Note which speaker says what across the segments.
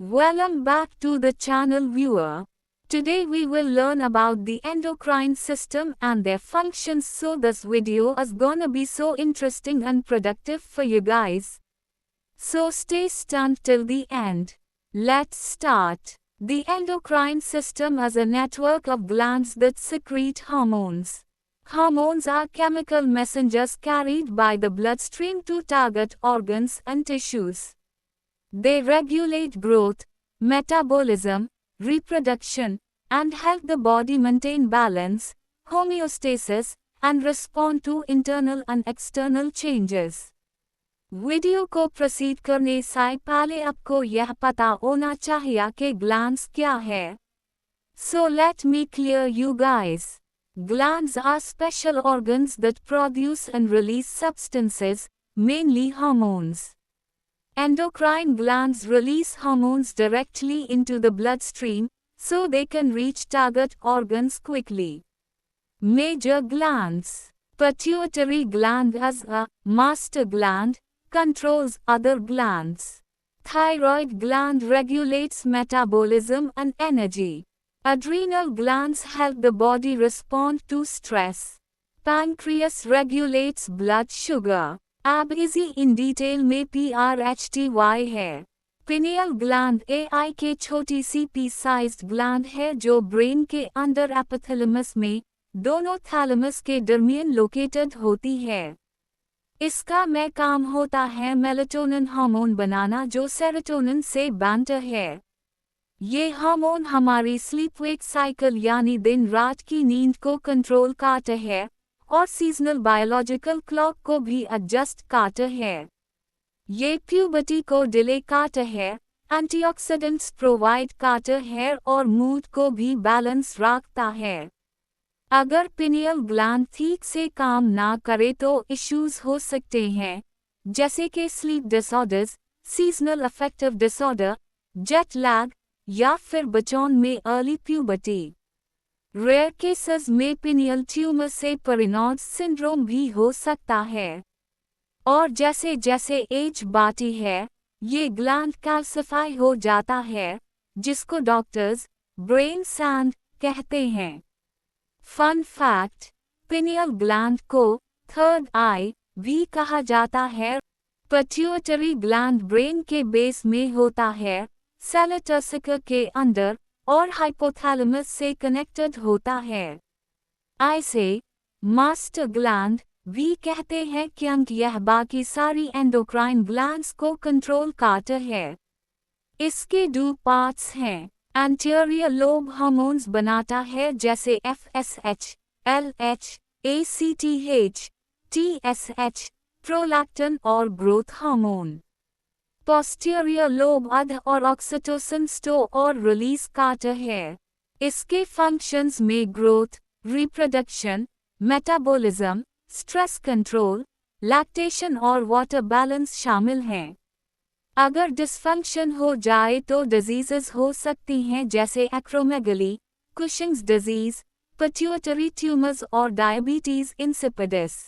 Speaker 1: Welcome back to the channel, viewer. Today we will learn about the endocrine system and their functions, so this video is gonna be so interesting and productive for you guys. So stay tuned till the end. Let's start. The endocrine system is a network of glands that secrete hormones. Hormones are chemical messengers carried by the bloodstream to target organs and tissues. They regulate growth, metabolism, reproduction, and help the body maintain balance, homeostasis, and respond to internal and external changes. Video को proceed करने से पहले आपको यह पता होना चाहिए कि glands क्या है. So let me clear you guys. Glands are special organs that produce and release substances, mainly hormones. Endocrine glands release hormones directly into the bloodstream, so they can reach target organs quickly. Major glands. Pituitary gland as a master gland, controls other glands. Thyroid gland regulates metabolism and energy. Adrenal glands help the body respond to stress. Pancreas regulates blood sugar. अब इसी in detail में PRHTY है. Pineal gland AI के छोटी C P sized gland है जो brain के अंदर एपिथैलेमस में, दोनों थैलेमस के दरमियान लोकेटेड होती है. इसका में काम होता है मेलाटोनिन हार्मोन बनाना जो सेरोटोनिन से बनता है. ये हार्मोन हमारी स्लीप वेक साइकिल यानी दिन रात की नींद को कंट्रोल करता है और सीजनल बायोलॉजिकल क्लॉक को भी एडजस्ट करता है. ये प्यूबर्टी को डिले करता है, एंटीऑक्सीडेंट्स प्रोवाइड करता है और मूड को भी बैलेंस रखता है. अगर पिनियल ग्लैंड ठीक से काम ना करे तो इश्यूज हो सकते हैं, जैसे कि sleep disorders, seasonal affective disorder, jet lag या फिर बच्चों में अर्ली प्यूबर्टी. रेयर केसेस में पिनियल ट्यूमर से पेरिनोड सिंड्रोम भी हो सकता है. और जैसे जैसे एज बढ़ती है, ये ग्लैंड कैल्सिफाई हो जाता है, जिसको डॉक्टर्स ब्रेन सैंड कहते हैं. फन फैक्ट, पिनियल ग्लैंड को थर्ड आई भी कहा जाता है. पिट्यूटरी ग्लैंड ब्रेन के बेस में होता है, सेलेटोसिका के अंदर, और हाइपोथैलेमस से कनेक्टेड होता है. इसे मास्टर ग्लैंड भी कहते हैं क्योंकि यह बाकी सारी एंडोक्राइन ग्लैंड्स को कंट्रोल करता है. इसके दो पार्ट्स हैं. एंटीरियर लोब हार्मोन्स बनाता है जैसे FSH, LH, ACTH, TSH, prolactin और ग्रोथ हार्मोन. पोस्टीरियर लोब अध और ऑक्सीटोसिन स्टोर और रिलीज करता है. इसके फंक्शंस में growth, reproduction, metabolism, stress control, lactation और वाटर बैलेंस शामिल हैं. अगर डिसफंक्शन हो जाए तो डिजीजेस हो सकती हैं जैसे acromegaly, Cushing's disease, pituitary tumours और diabetes इंसिपिडिस.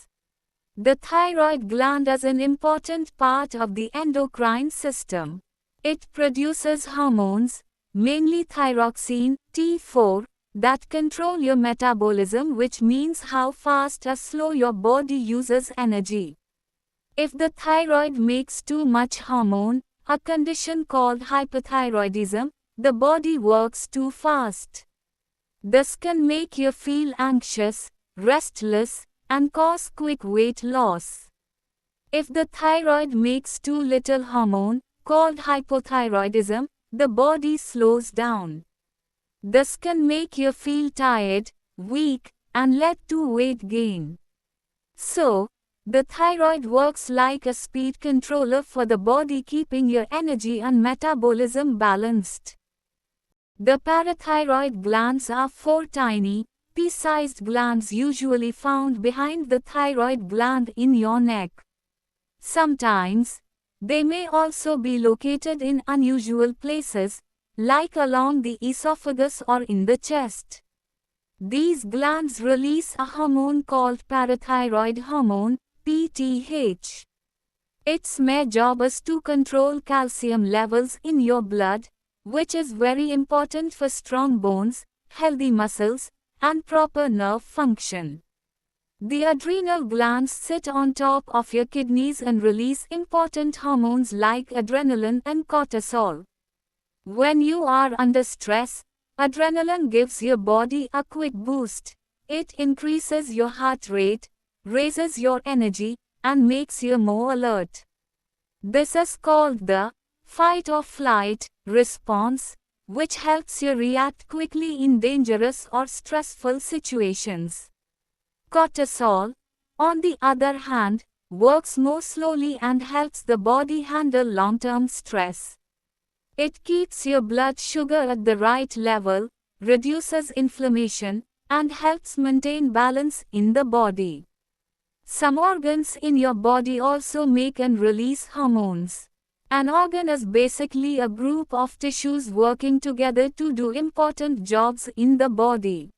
Speaker 1: The thyroid gland is an important part of the endocrine system. It produces hormones, mainly thyroxine, T4, that control your metabolism, which means how fast or slow your body uses energy. If the thyroid makes too much hormone, a condition called hypothyroidism, the body works too fast. This can make you feel anxious, restless, and cause quick weight loss. If the thyroid makes too little hormone, called hypothyroidism, the body slows down. This can make you feel tired, weak, and lead to weight gain. So, the thyroid works like a speed controller for the body, keeping your energy and metabolism balanced. The parathyroid glands are four tiny, pea-sized glands usually found behind the thyroid gland in your neck. Sometimes, they may also be located in unusual places, like along the esophagus or in the chest. These glands release a hormone called parathyroid hormone, PTH. Its main job is to control calcium levels in your blood, which is very important for strong bones, healthy muscles, and proper nerve function. The adrenal glands sit on top of your kidneys and release important hormones like adrenaline and cortisol. When you are under stress, adrenaline gives your body a quick boost. It increases your heart rate, raises your energy, and makes you more alert. This is called the fight or flight response, which helps you react quickly in dangerous or stressful situations. Cortisol, on the other hand, works more slowly and helps the body handle long-term stress. It keeps your blood sugar at the right level, reduces inflammation, and helps maintain balance in the body. Some organs in your body also make and release hormones. An organ is basically a group of tissues working together to do important jobs in the body.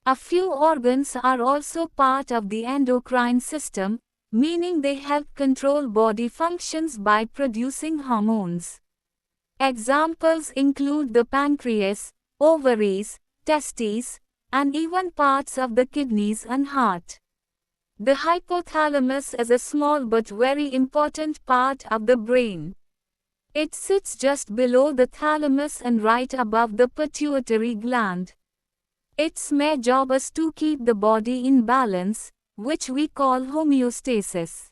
Speaker 1: A few organs are also part of the endocrine system, meaning they help control body functions by producing hormones. Examples include the pancreas, ovaries, testes, and even parts of the kidneys and heart. The hypothalamus is a small but very important part of the brain. It sits just below the thalamus and right above the pituitary gland. Its main job is to keep the body in balance, which we call homeostasis.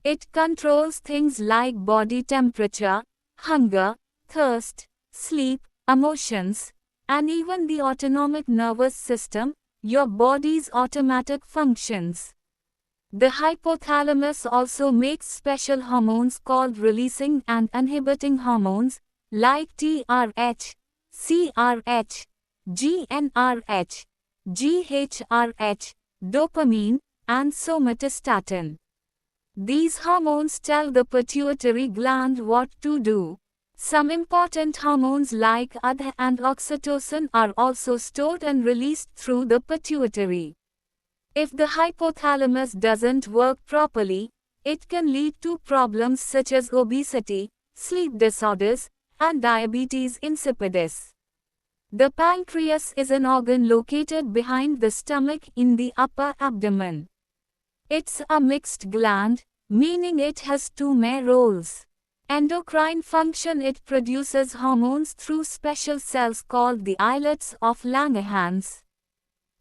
Speaker 1: It controls things like body temperature, hunger, thirst, sleep, emotions, and even the autonomic nervous system, your body's automatic functions. The hypothalamus also makes special hormones called releasing and inhibiting hormones, like TRH, CRH, GnRH, GHRH, dopamine, and somatostatin. These hormones tell the pituitary gland what to do. Some important hormones like ADH and oxytocin are also stored and released through the pituitary. If the hypothalamus doesn't work properly, it can lead to problems such as obesity, sleep disorders, and diabetes insipidus. The pancreas is an organ located behind the stomach in the upper abdomen. It's a mixed gland, meaning it has two main roles. Endocrine function: it produces hormones through special cells called the islets of Langerhans.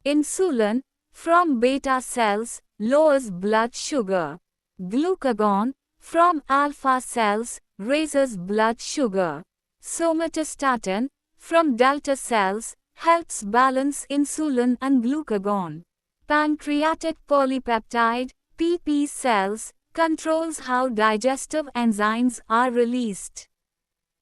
Speaker 1: Insulin, from beta cells, lowers blood sugar. Glucagon, from alpha cells, raises blood sugar. Somatostatin, from delta cells, helps balance insulin and glucagon. Pancreatic polypeptide, PP cells, controls how digestive enzymes are released.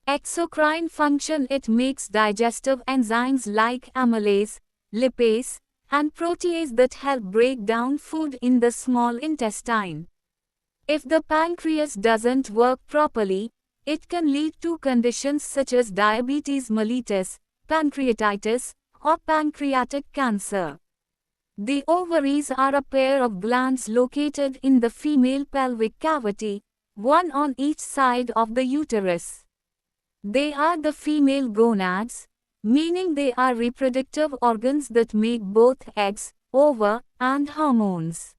Speaker 1: Exocrine function: it makes digestive enzymes like amylase, lipase, and protease that help break down food in the small intestine. If the pancreas doesn't work properly, it can lead to conditions such as diabetes mellitus, pancreatitis, or pancreatic cancer. The ovaries are a pair of glands located in the female pelvic cavity, one on each side of the uterus. They are the female gonads, meaning they are reproductive organs that make both eggs, ova, and hormones.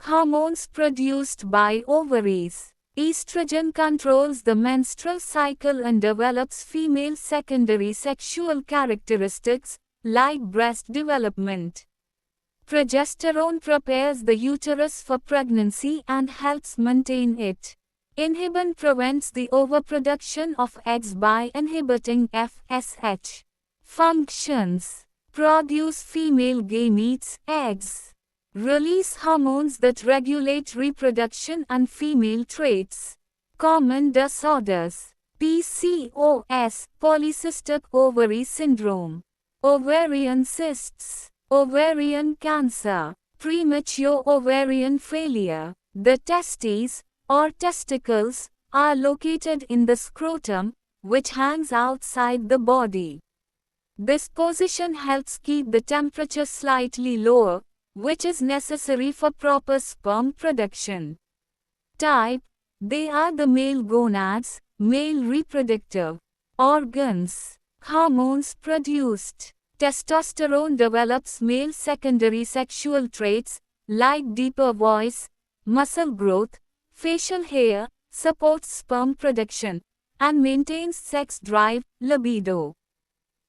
Speaker 1: Hormones produced by ovaries. Estrogen controls the menstrual cycle and develops female secondary sexual characteristics, like breast development. Progesterone prepares the uterus for pregnancy and helps maintain it. Inhibin prevents the overproduction of eggs by inhibiting FSH. Functions: produce female gametes, eggs. Release hormones that regulate reproduction and female traits. Common disorders: PCOS, polycystic ovary syndrome, ovarian cysts, ovarian cancer, premature ovarian failure. The testes, or testicles, are located in the scrotum, which hangs outside the body. This position helps keep the temperature slightly lower, which is necessary for proper sperm production. Type: they are the male gonads, male reproductive. Organs. Hormones produced. Testosterone develops male secondary sexual traits, like deeper voice, muscle growth, facial hair, supports sperm production, and maintains sex drive, libido.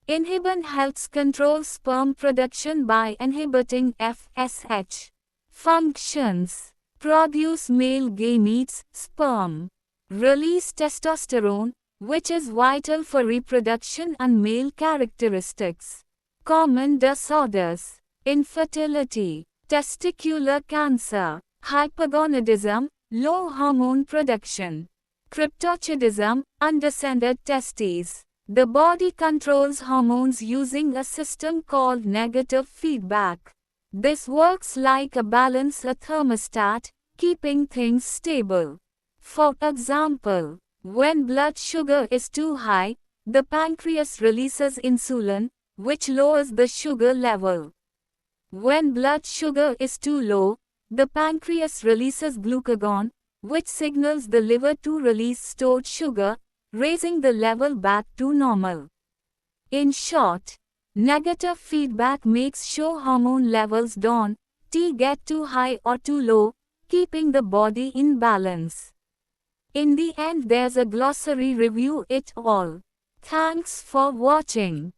Speaker 1: Inhibin helps control sperm production by inhibiting FSH. Functions. Produce male gametes, sperm. Release testosterone, which is vital for reproduction and male characteristics. Common disorders. Infertility. Testicular cancer. Hypogonadism, low hormone production. Cryptorchidism, undescended testes. The body controls hormones using a system called negative feedback. This works like a thermostat, keeping things stable. For example, when blood sugar is too high, the pancreas releases insulin, which lowers the sugar level. When blood sugar is too low, the pancreas releases glucagon, which signals the liver to release stored sugar, raising the level back to normal. In short, negative feedback makes sure hormone levels don't get too high or too low, keeping the body in balance. In the end, there's a glossary review it all. Thanks for watching.